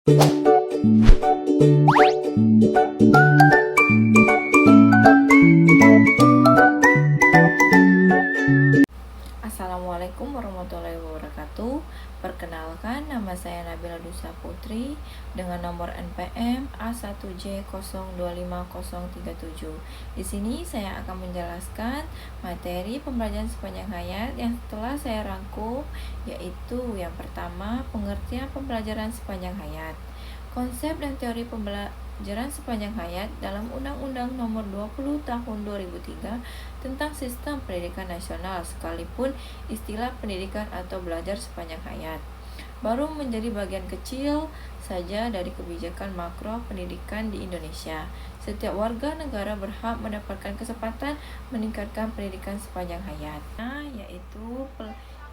Assalamualaikum warahmatullahi wabarakatuh. Perkenalkan, nama saya Nabila Dusa Putri dengan nomor NPM A1J025037. Di sini saya akan menjelaskan materi pembelajaran sepanjang hayat yang telah saya rangkum, yaitu yang pertama, pengertian pembelajaran sepanjang hayat. Konsep dan teori pembelajaran sepanjang hayat dalam Undang-Undang Nomor 20 Tahun 2003 tentang Sistem Pendidikan Nasional, sekalipun istilah pendidikan atau belajar sepanjang hayat baru menjadi bagian kecil saja dari kebijakan makro pendidikan di Indonesia. Setiap warga negara berhak mendapatkan kesempatan meningkatkan pendidikan sepanjang hayat. Yaitu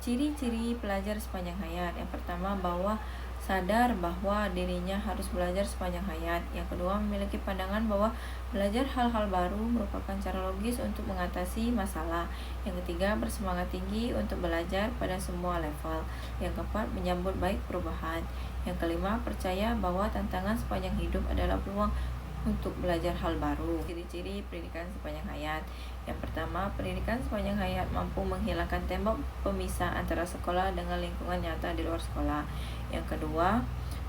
ciri-ciri pelajar sepanjang hayat. Yang pertama, bahwa sadar bahwa dirinya harus belajar sepanjang hayat. Yang kedua, memiliki pandangan bahwa belajar hal-hal baru merupakan cara logis untuk mengatasi masalah. Yang ketiga, bersemangat tinggi untuk belajar pada semua level. Yang keempat, menyambut baik perubahan. Yang kelima, percaya bahwa tantangan sepanjang hidup adalah peluang untuk belajar hal baru. Ciri-ciri pendidikan sepanjang hayat. Yang pertama, pendidikan sepanjang hayat mampu menghilangkan tembok pemisah antara sekolah dengan lingkungan nyata di luar sekolah. Yang kedua,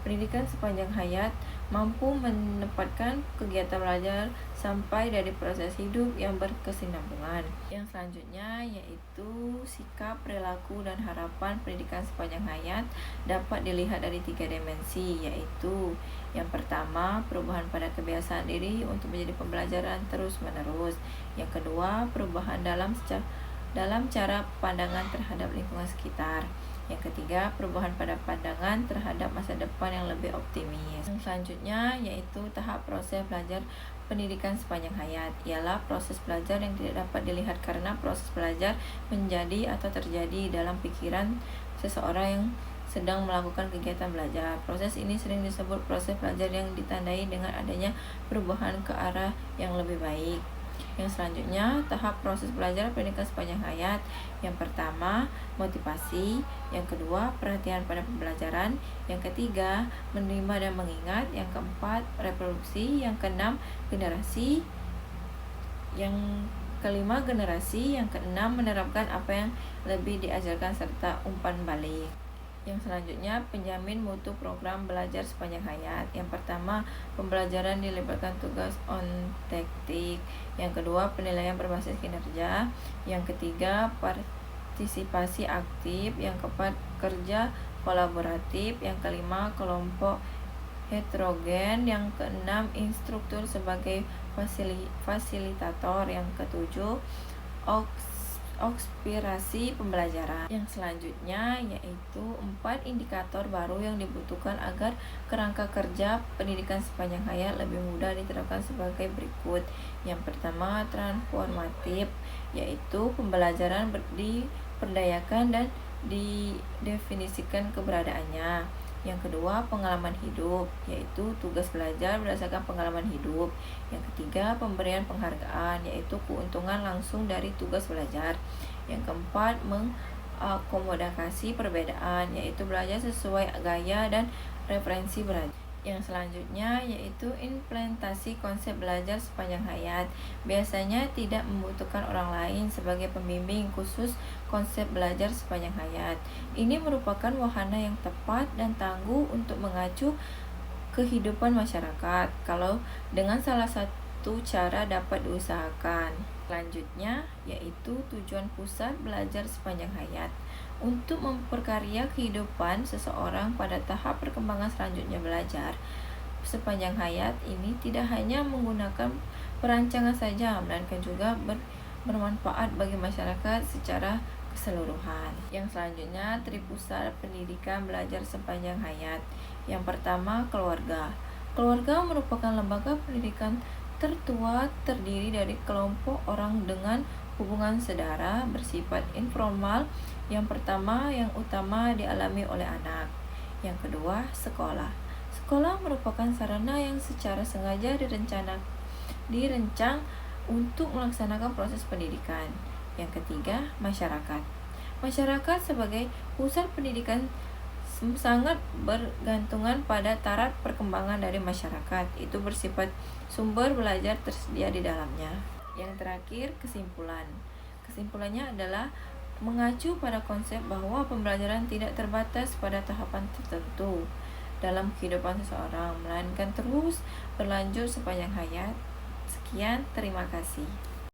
pendidikan sepanjang hayat mampu menempatkan kegiatan belajar sampai dari proses hidup yang berkesinambungan. Yang selanjutnya yaitu sikap, perilaku, dan harapan pendidikan sepanjang hayat dapat dilihat dari 3 dimensi, yaitu yang pertama, perubahan pada kebiasaan diri untuk menjadi pembelajaran terus-menerus. Yang kedua, perubahan dalam cara pandangan terhadap lingkungan sekitar. Yang ketiga, perubahan pada pandangan terhadap masa depan yang lebih optimis. Yang selanjutnya yaitu tahap proses belajar pendidikan sepanjang hayat, ialah proses belajar yang tidak dapat dilihat karena proses belajar menjadi atau terjadi dalam pikiran seseorang yang sedang melakukan kegiatan belajar. Proses ini sering disebut proses belajar yang ditandai dengan adanya perubahan ke arah yang lebih baik. Yang selanjutnya, tahap proses belajar pendidikan sepanjang hayat. Yang pertama, motivasi. Yang kedua, perhatian pada pembelajaran. Yang ketiga, menerima dan mengingat. Yang keempat, reproduksi. Yang keenam, generasi. Yang kelima, generasi. Yang keenam, menerapkan apa yang lebih diajarkan serta umpan balik. Yang selanjutnya, penjamin mutu program belajar sepanjang hayat. Yang pertama, pembelajaran dilibatkan tugas on-taktik. Yang kedua, penilaian berbasis kinerja. Yang ketiga, partisipasi aktif. Yang keempat, kerja kolaboratif. Yang kelima, kelompok heterogen. Yang keenam, instruktur sebagai fasilitator. Yang ketujuh, aspirasi pembelajaran. Yang selanjutnya yaitu 4 indikator baru yang dibutuhkan agar kerangka kerja pendidikan sepanjang hayat lebih mudah diterapkan sebagai berikut. Yang pertama, transformatif, yaitu pembelajaran diperdayakan dan didefinisikan keberadaannya. Yang kedua, pengalaman hidup, yaitu tugas belajar berdasarkan pengalaman hidup. Yang ketiga, pemberian penghargaan, yaitu keuntungan langsung dari tugas belajar. Yang keempat, mengakomodasi perbedaan, yaitu belajar sesuai gaya dan referensi belajar. Yang selanjutnya yaitu implementasi konsep belajar sepanjang hayat. Biasanya tidak membutuhkan orang lain sebagai pembimbing khusus konsep belajar sepanjang hayat. Ini merupakan wahana yang tepat dan tangguh untuk mengacu kehidupan masyarakat kalau dengan salah satu cara dapat diusahakan. Selanjutnya yaitu tujuan pusat belajar sepanjang hayat. Untuk memperkarya kehidupan seseorang pada tahap perkembangan selanjutnya belajar sepanjang hayat ini tidak hanya menggunakan perancangan saja, melainkan juga bermanfaat bagi masyarakat secara keseluruhan. Yang selanjutnya, tripusat pendidikan belajar sepanjang hayat. Yang pertama, keluarga. Keluarga merupakan lembaga pendidikan tertua, terdiri dari kelompok orang dengan hubungan saudara bersifat informal. Yang pertama, yang utama dialami oleh anak. Yang kedua, sekolah. Sekolah merupakan sarana yang secara sengaja dirancang untuk melaksanakan proses pendidikan. Yang ketiga, masyarakat. Masyarakat sebagai pusat pendidikan sangat bergantungan pada taraf perkembangan dari masyarakat. Itu bersifat sumber belajar tersedia di dalamnya. Yang terakhir, kesimpulan. Kesimpulannya adalah mengacu pada konsep bahwa pembelajaran tidak terbatas pada tahapan tertentu dalam kehidupan seseorang, melainkan terus berlanjut sepanjang hayat. Sekian, terima kasih.